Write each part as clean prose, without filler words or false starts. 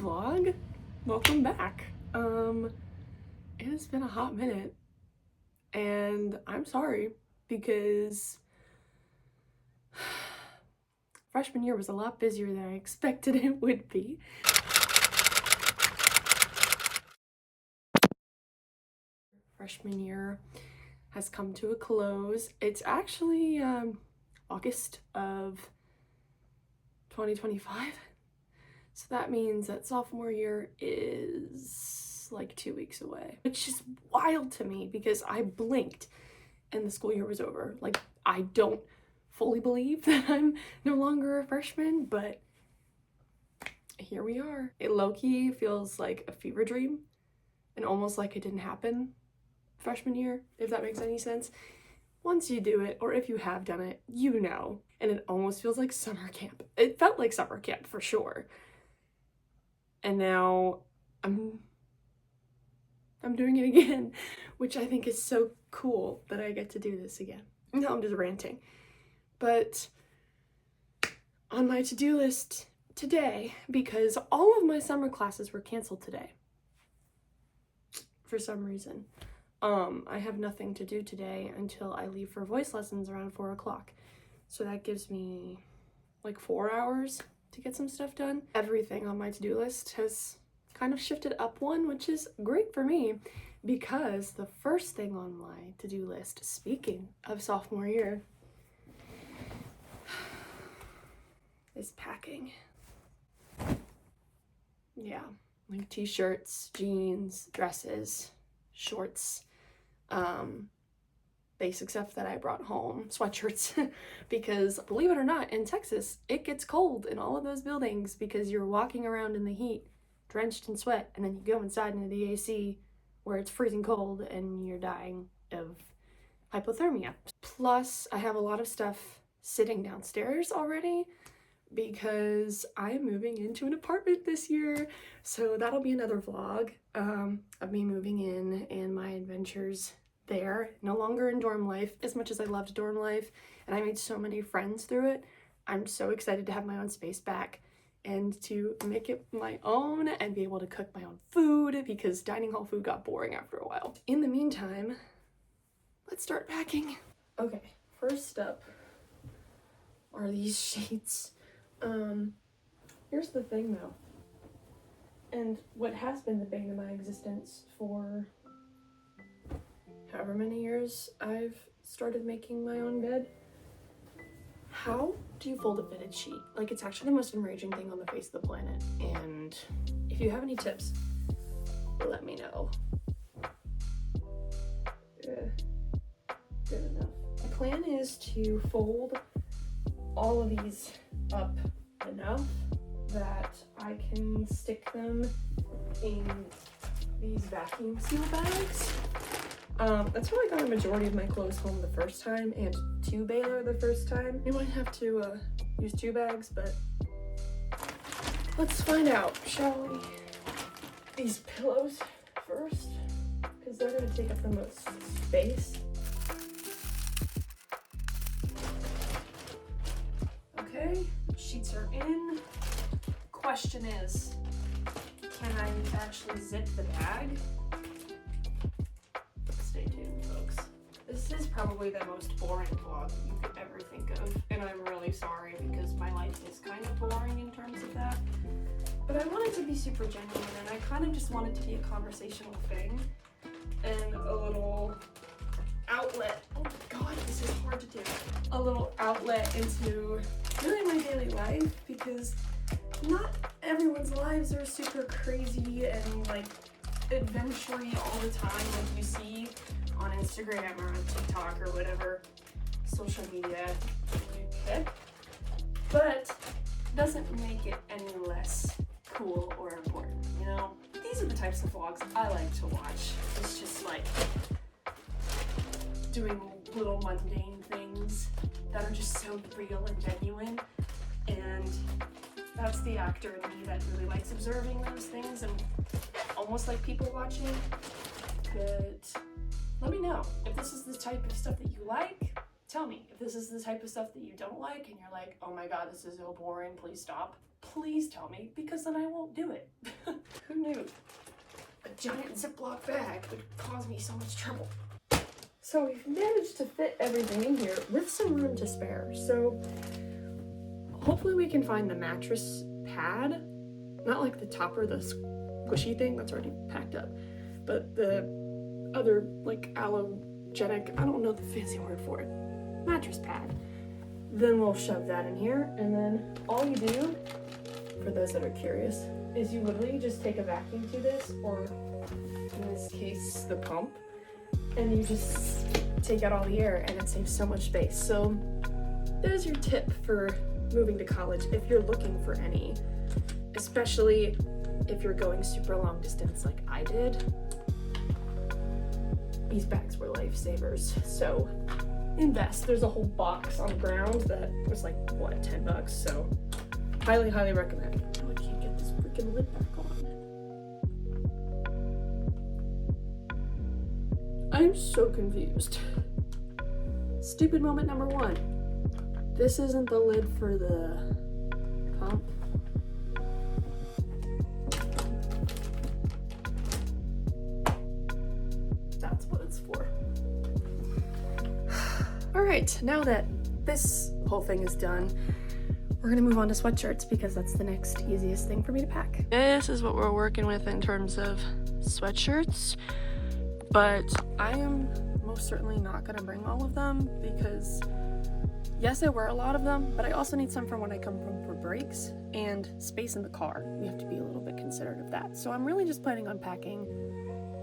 vlog. Welcome back. It has been a hot minute and I'm sorry because freshman year was a lot busier than I expected it would be. Freshman year has come to a close. It's actually August of 2025. So that means that sophomore year is like 2 weeks away, which is wild to me because I blinked and the school year was over. Like, I don't fully believe that I'm no longer a freshman, but here we are. It low-key feels like a fever dream and almost like it didn't happen freshman year, if that makes any sense. Once you do it, or if you have done it, you know. And it almost feels like summer camp. It felt like summer camp for sure. And now I'm doing it again, which I think is so cool that I get to do this again. No, I'm just ranting. But on my to-do list today, because all of my summer classes were canceled today for some reason. I have nothing to do today until I leave for voice lessons around 4 o'clock. So that gives me like 4 hours to get some stuff done. Everything on my to-do list has kind of shifted up one, which is great for me because the first thing on my to-do list, speaking of sophomore year, is packing. Yeah, like t-shirts, jeans, dresses, shorts, basic stuff that I brought home, sweatshirts, because believe it or not, in Texas, it gets cold in all of those buildings because you're walking around in the heat, drenched in sweat, and then you go inside into the AC where it's freezing cold and you're dying of hypothermia. Plus, I have a lot of stuff sitting downstairs already because I'm moving into an apartment this year, so that'll be another vlog of me moving in and my adventures there. No longer in dorm life, as much as I loved dorm life and I made so many friends through it. I'm so excited to have my own space back and to make it my own and be able to cook my own food because dining hall food got boring after a while. In the meantime, let's start packing. Okay, first up are these sheets. Here's the thing though, and what has been the bane of my existence for however many years I've started making my own bed. How do you fold a fitted sheet? Like, it's actually the most enraging thing on the face of the planet, and if you have any tips, let me know. Good enough. My plan is to fold all of these up enough that I can stick them in these vacuum seal bags. That's how I got a majority of my clothes home the first time and to Baylor the first time. You might have to use 2 bags, but let's find out, shall we? These pillows first, because they're going to take up the most space. Okay, sheets are in. Question is, can I actually zip the bag? Stay tuned, folks. This is probably the most boring vlog you could ever think of, and I'm really sorry because my life is kind of boring in terms of that. But I want it to be super genuine, and I kind of just want it to be a conversational thing and a little outlet. Oh my god, this is hard to do. A little outlet into really my daily life because not everyone's lives are super crazy and like adventure-y all the time like you see on Instagram or on TikTok or whatever social media you pick, but doesn't make it any less cool or important, you know? These are the types of vlogs I like to watch. It's just like doing little mundane things that are just so real and genuine, and that's the actor in me that really likes observing those things and almost like people watching. But let me know if this is the type of stuff that you like. Tell me if this is the type of stuff that you don't like and you're like, oh my god, this is so boring, please stop. Please tell me, because then I won't do it. Who knew? A giant Ziploc bag would cause me so much trouble. So we've managed to fit everything in here with some room to spare. So hopefully we can find the mattress pad, not like the topper, the squishy thing that's already packed up, but the other like allogenic, I don't know the fancy word for it, mattress pad. Then we'll shove that in here, and then all you do, for those that are curious, is you literally just take a vacuum to this, or in this case, the pump, and you just take out all the air, and it saves so much space. So there's your tip for moving to college if you're looking for any, especially if you're going super long distance like I did. These bags were lifesavers, so invest. There's a whole box on the ground that was like, what, $10, so highly, highly recommend. Oh, I can't get this freaking lid back on. I'm so confused. Stupid moment number one. This isn't the lid for the pump. That's what it's for. All right, now that this whole thing is done, we're gonna move on to sweatshirts because that's the next easiest thing for me to pack. This is what we're working with in terms of sweatshirts, but I am most certainly not gonna bring all of them because yes, I wear a lot of them, but I also need some for when I come home for breaks and space in the car. We have to be a little bit considerate of that. So I'm really just planning on packing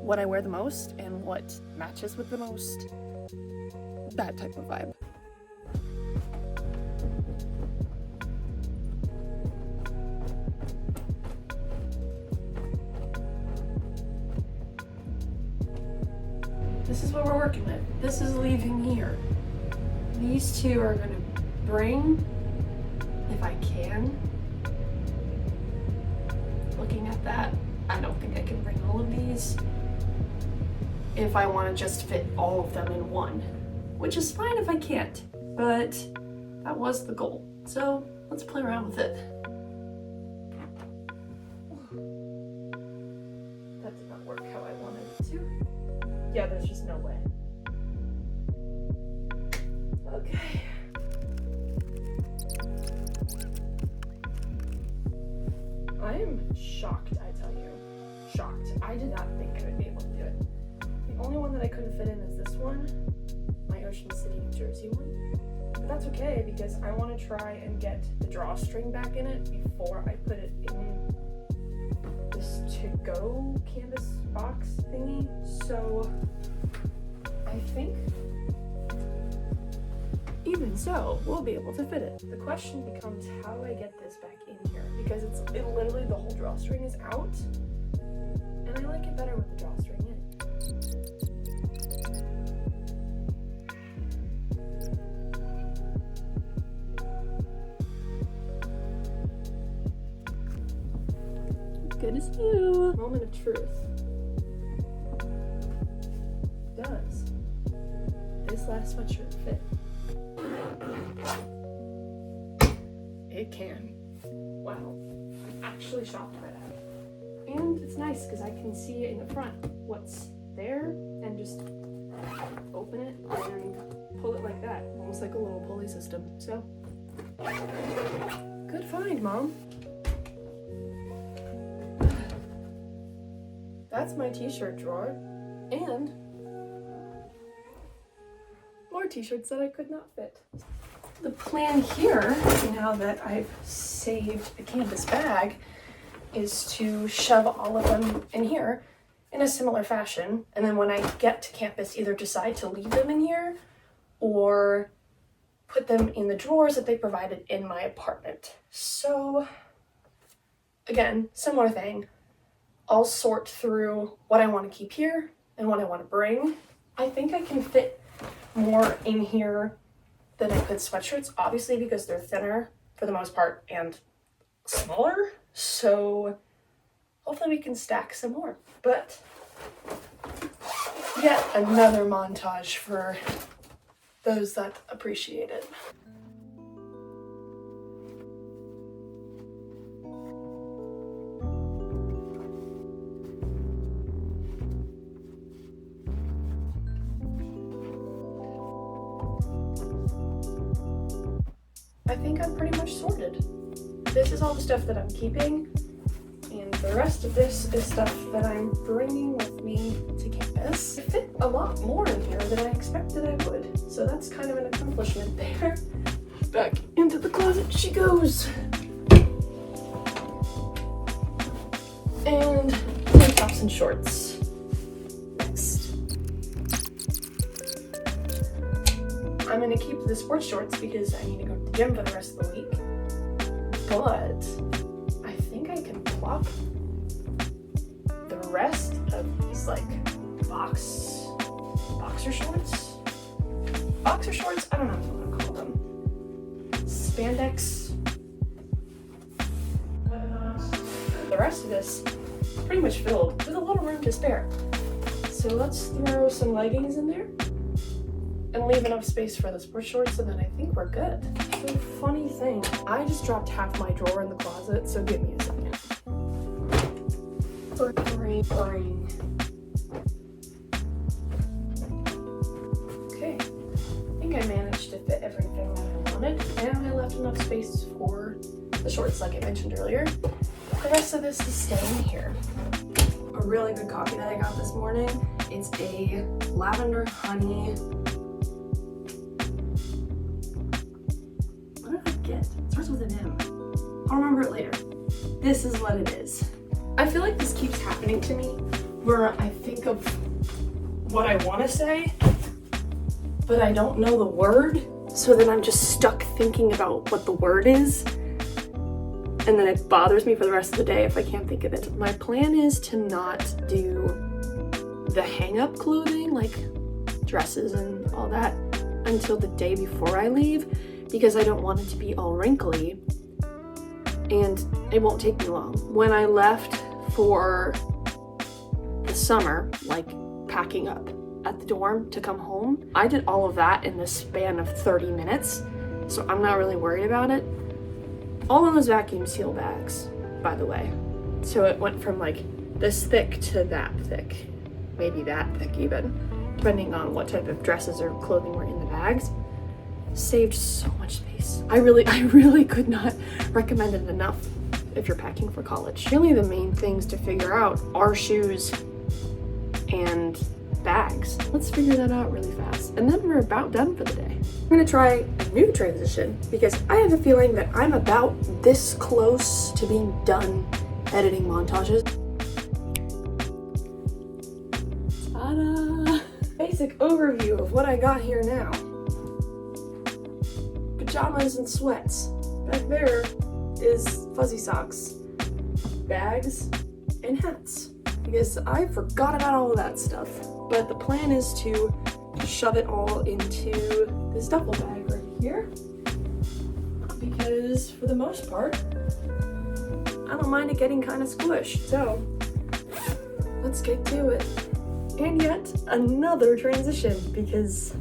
what I wear the most and what matches with the most. That type of vibe. This is what we're working with. This is leaving here. These two are gonna bring, if I can. Looking at that, I don't think I can bring all of these if I want to just fit all of them in one, which is fine if I can't, but that was the goal. So let's play around with it. That did not work how I wanted it to. Yeah, there's just no way. Okay. I am shocked, I tell you. Shocked. I did not think I would be able to do it. The only one that I couldn't fit in is this one, my Ocean City, New Jersey one. But that's okay because I want to try and get the drawstring back in it before I put it in this to-go canvas box thingy. So I think even so, we'll be able to fit it. The question becomes, how do I get this back in here? Because it literally, the whole drawstring is out, and I like it better with the drawstring in. Good as you. Moment of truth. Does this last sweatshirt fit? It can. Wow. I'm actually shocked by that. And it's nice because I can see in the front what's there and just open it and pull it like that. Almost like a little pulley system. So, good find, Mom. That's my t-shirt drawer. And more t-shirts that I could not fit. The plan here, now that I've saved the canvas bag, is to shove all of them in here in a similar fashion. And then when I get to campus, either decide to leave them in here or put them in the drawers that they provided in my apartment. So again, similar thing. I'll sort through what I want to keep here and what I want to bring. I think I can fit more in here than I could sweatshirts, obviously because they're thinner for the most part and smaller. So hopefully we can stack some more. But yet another montage for those that appreciate it. think I'm pretty much sorted. This is all the stuff that I'm keeping, and the rest of this is stuff that I'm bringing with me to campus. I fit a lot more in here than I expected I would, so that's kind of an accomplishment there. Back into the closet she goes. And tank tops and shorts. Next. I'm gonna keep the sports shorts because I need to go to the gym for the rest of the week. But I think I can plop the rest of these like boxer shorts. Boxer shorts? I don't know what I want to call them. Spandex. The rest of this is pretty much filled with a little room to spare. So let's throw some leggings in there and leave enough space for the sports shorts, and then I think we're good. So funny thing, I just dropped half my drawer in the closet, so give me a second. Okay, I think I managed to fit everything that I wanted, and I left enough space for the shorts like I mentioned earlier. The rest of this is staying here. A really good coffee that I got this morning. It's a lavender honey. What did I get? It starts with an M. I'll remember it later. This is what it is. I feel like this keeps happening to me where I think of what I want to say, but I don't know the word, so then I'm just stuck thinking about what the word is. And then it bothers me for the rest of the day if I can't think of it. My plan is to not do the hang-up clothing, like dresses and all that, until the day before I leave, because I don't want it to be all wrinkly, and it won't take me long. When I left for the summer, like packing up at the dorm to come home, I did all of that in the span of 30 minutes, so I'm not really worried about it. All of those vacuum seal bags, by the way. So it went from like this thick to that thick, maybe that thick even, depending on what type of dresses or clothing were in the bags. Saved so much space. I really could not recommend it enough if you're packing for college. Really the main things to figure out are shoes and bags. Let's figure that out really fast. And then we're about done for the day. I'm gonna try a new transition because I have a feeling that I'm about this close to being done editing montages. Ta-da! Basic overview of what I got here now. Pajamas and sweats. Back there is fuzzy socks, bags, and hats. Because I forgot about all of that stuff. But the plan is to shove it all into this duffel bag right here. Because for the most part, I don't mind it getting kind of squished. So let's get to it. And yet another transition because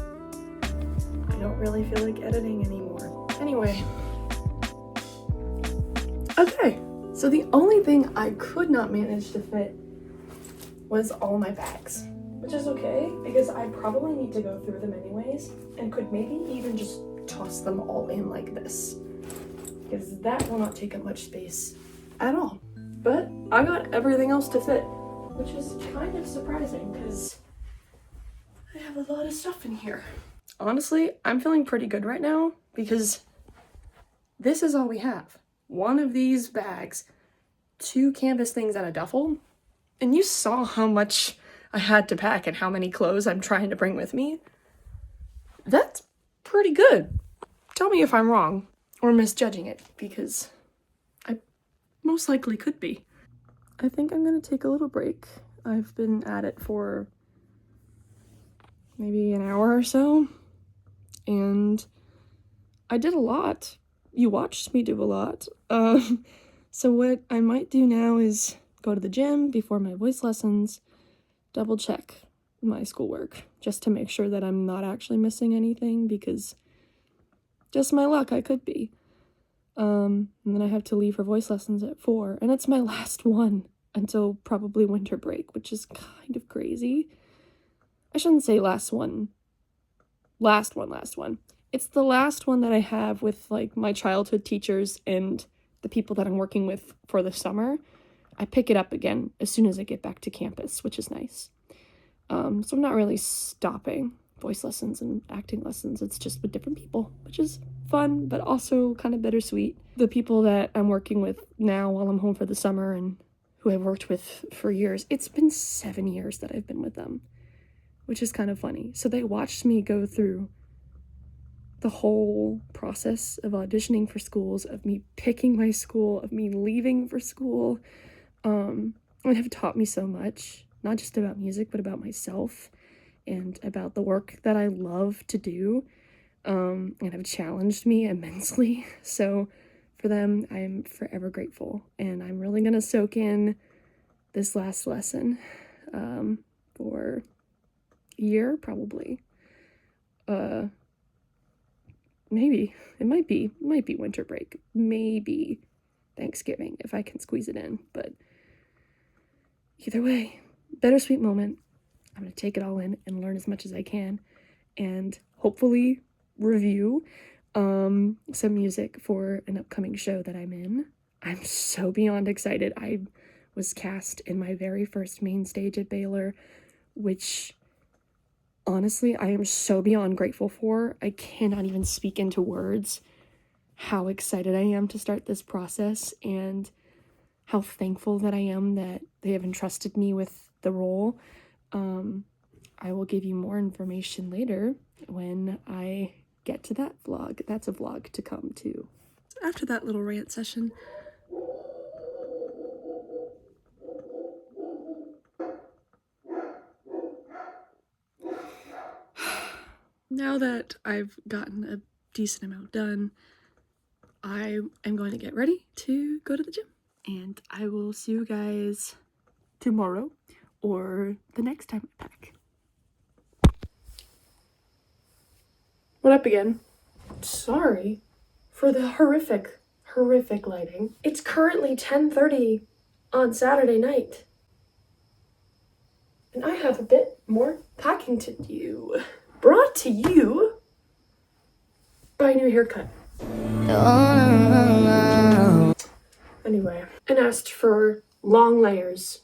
I don't really feel like editing anymore. Anyway. Okay. So the only thing I could not manage to fit was all my bags, which is okay because I probably need to go through them anyways and could maybe even just toss them all in like this because that will not take up much space at all. But I got everything else to fit, which is kind of surprising because I have a lot of stuff in here. Honestly, I'm feeling pretty good right now because this is all we have. One of these bags, 2 canvas things and a duffel, and you saw how much I had to pack and how many clothes I'm trying to bring with me. That's pretty good. Tell me if I'm wrong or misjudging it, because I most likely could be. I think I'm gonna take a little break. I've been at it for maybe an hour or so, and I did a lot. You watched me do a lot. So what I might do now is go to the gym before my voice lessons, double check my schoolwork just to make sure that I'm not actually missing anything, because just my luck, I could be. And then I have to leave for voice lessons at 4, and it's my last one until probably winter break, which is kind of crazy. I shouldn't say last one. It's the last one that I have with like my childhood teachers and the people that I'm working with for the summer. I pick it up again as soon as I get back to campus, which is nice. So I'm not really stopping voice lessons and acting lessons. It's just with different people, which is fun, but also kind of bittersweet. The people that I'm working with now while I'm home for the summer and who I've worked with for years, it's been 7 years that I've been with them, which is kind of funny. So they watched me go through the whole process of auditioning for schools, of me picking my school, of me leaving for school, and have taught me so much, not just about music, but about myself and about the work that I love to do, and have challenged me immensely. So for them, I'm forever grateful, and I'm really gonna soak in this last lesson for a year, probably. Maybe it might be winter break, maybe Thanksgiving if I can squeeze it in, but either way, bittersweet moment. I'm gonna take it all in and learn as much as I can, and hopefully review some music for an upcoming show that I'm in. I'm so beyond excited. I was cast in my very first main stage at Baylor, which honestly I am so beyond grateful for. I cannot even speak into words how excited I am to start this process and how thankful that I am that they have entrusted me with the role. I will give you more information later when I get to that vlog. That's a vlog to come too. After that little rant session, now that I've gotten a decent amount done, I am going to get ready to go to the gym. And I will see you guys tomorrow or the next time I pack. What up again? Sorry for the horrific lighting. It's currently 10:30 on Saturday night. And I have a bit more packing to do. Brought to you by New Haircut. Anyway, and asked for long layers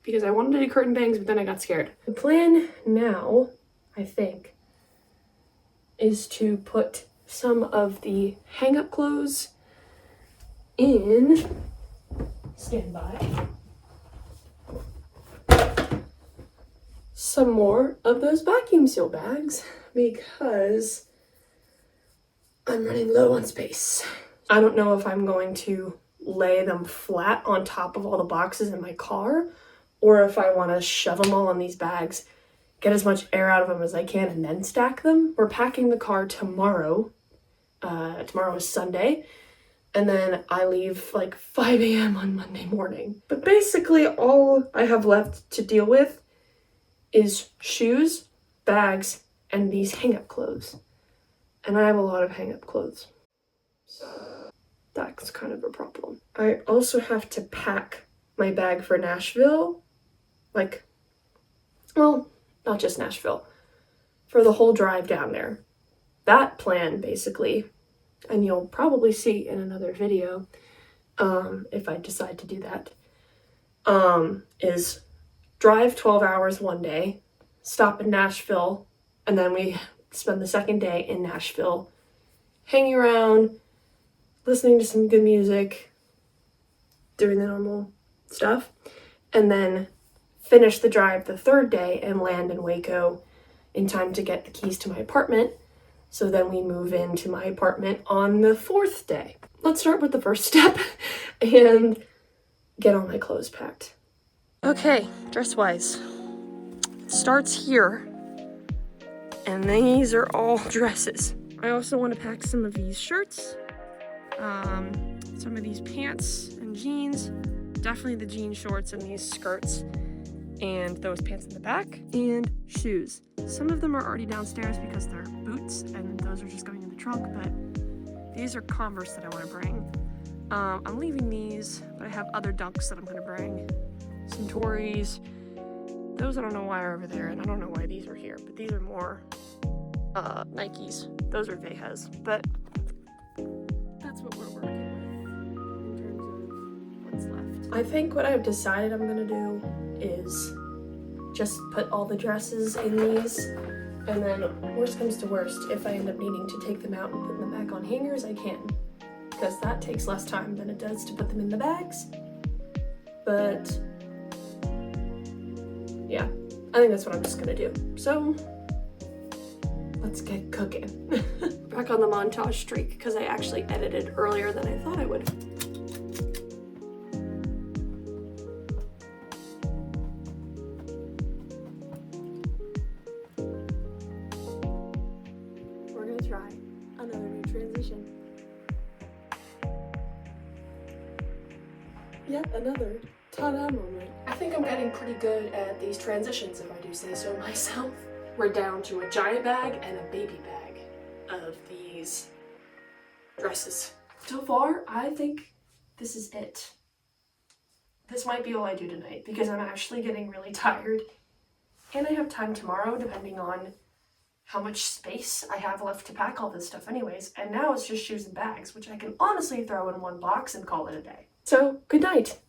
because I wanted to do curtain bangs, but then I got scared. The plan now, I think, is to put some of the hang-up clothes in, stand by, some more of those vacuum seal bags because I'm running low on space. I don't know if I'm going to lay them flat on top of all the boxes in my car or if I want to shove them all in these bags, get as much air out of them as I can, and then stack them. We're packing the car tomorrow. Tomorrow is Sunday. And then I leave like 5 a.m. on Monday morning. But basically all I have left to deal with is shoes, bags, and these hang-up clothes. And I have a lot of hang-up clothes. So that's kind of a problem. I also have to pack my bag for Nashville. Not just Nashville. For the whole drive down there. That plan, basically, and you'll probably see in another video, if I decide to do that, is drive 12 hours one day, stop in Nashville, and then we spend the second day in Nashville hanging around, listening to some good music, doing the normal stuff, and then finish the drive the third day and land in Waco in time to get the keys to my apartment. So then we move into my apartment on the fourth day. Let's start with the first step and get all my clothes packed. Okay, dress-wise. It starts here, and these are all dresses. I also want to pack some of these shirts, some of these pants and jeans, definitely the jean shorts and these skirts, and those pants in the back, and shoes. Some of them are already downstairs because they're boots, and those are just going in the trunk, but these are Converse that I want to bring. I'm leaving these, but I have other Dunks that I'm going to bring. Some Tories. Those I don't know why are over there, and I don't know why these are here, but these are more Nikes. Those are Vejas, but that's what we're working with in terms of what's left. I think what I've decided I'm gonna do is just put all the dresses in these, and then worst comes to worst, if I end up needing to take them out and put them back on hangers, I can, because that takes less time than it does to put them in the bags. But yeah, I think that's what I'm just gonna do. So let's get cooking. Back on the montage streak because I actually edited earlier than I thought I would. We're gonna try another new transition. Yet another ta-da moment. I think I'm getting pretty good at these transitions, if I do say so myself. We're down to a giant bag and a baby bag of these dresses. So far, I think this is it. This might be all I do tonight because I'm actually getting really tired and I have time tomorrow depending on how much space I have left to pack all this stuff anyways. And now it's just shoes and bags, which I can honestly throw in one box and call it a day. So, good night.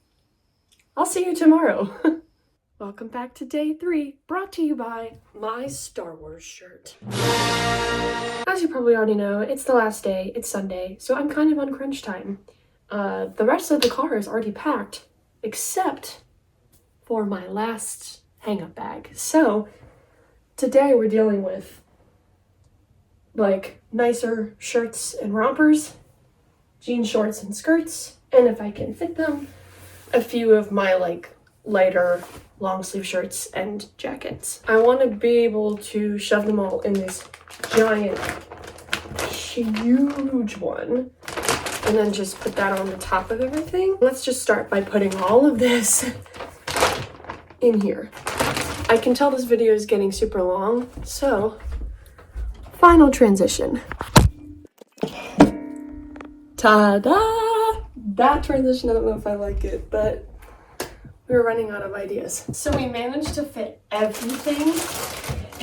I'll see you tomorrow. Welcome back to day 3, brought to you by my Star Wars shirt. As you probably already know, it's the last day, it's Sunday, so I'm kind of on crunch time. The rest of the car is already packed, except for my last hang-up bag. So, today we're dealing with, like, nicer shirts and rompers, jean shorts and skirts, and if I can fit them, a few of my, like, lighter long sleeve shirts and jackets. I want to be able to shove them all in this giant, huge one and then just put that on the top of everything. Let's just start by putting all of this in here. I can tell this video is getting super long, so final transition. Ta-da! That transition, I don't know if I like it, but we were running out of ideas. So we managed to fit everything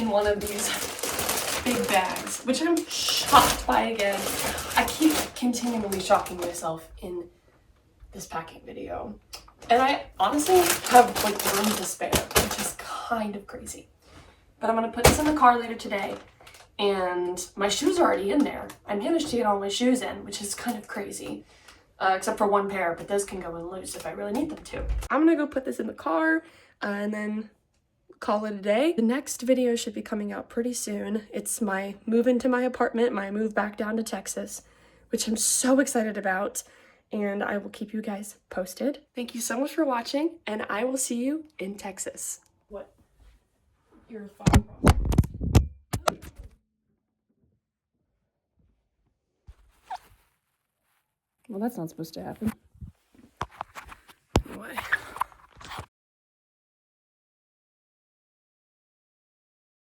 in one of these big bags, which I'm shocked by again. I keep continually shocking myself in this packing video. And I honestly have like room to spare, which is kind of crazy. But I'm gonna put this in the car later today, and my shoes are already in there. I managed to get all my shoes in, which is kind of crazy. Except for one pair, but those can go in loose if I really need them to. I'm gonna go put this in the car and then call it a day. The next video should be coming out pretty soon. It's my move into my apartment, my move back down to Texas, which I'm so excited about, and I will keep you guys posted. Thank you so much for watching, and I will see you in Texas. What your thought process? Well, that's not supposed to happen.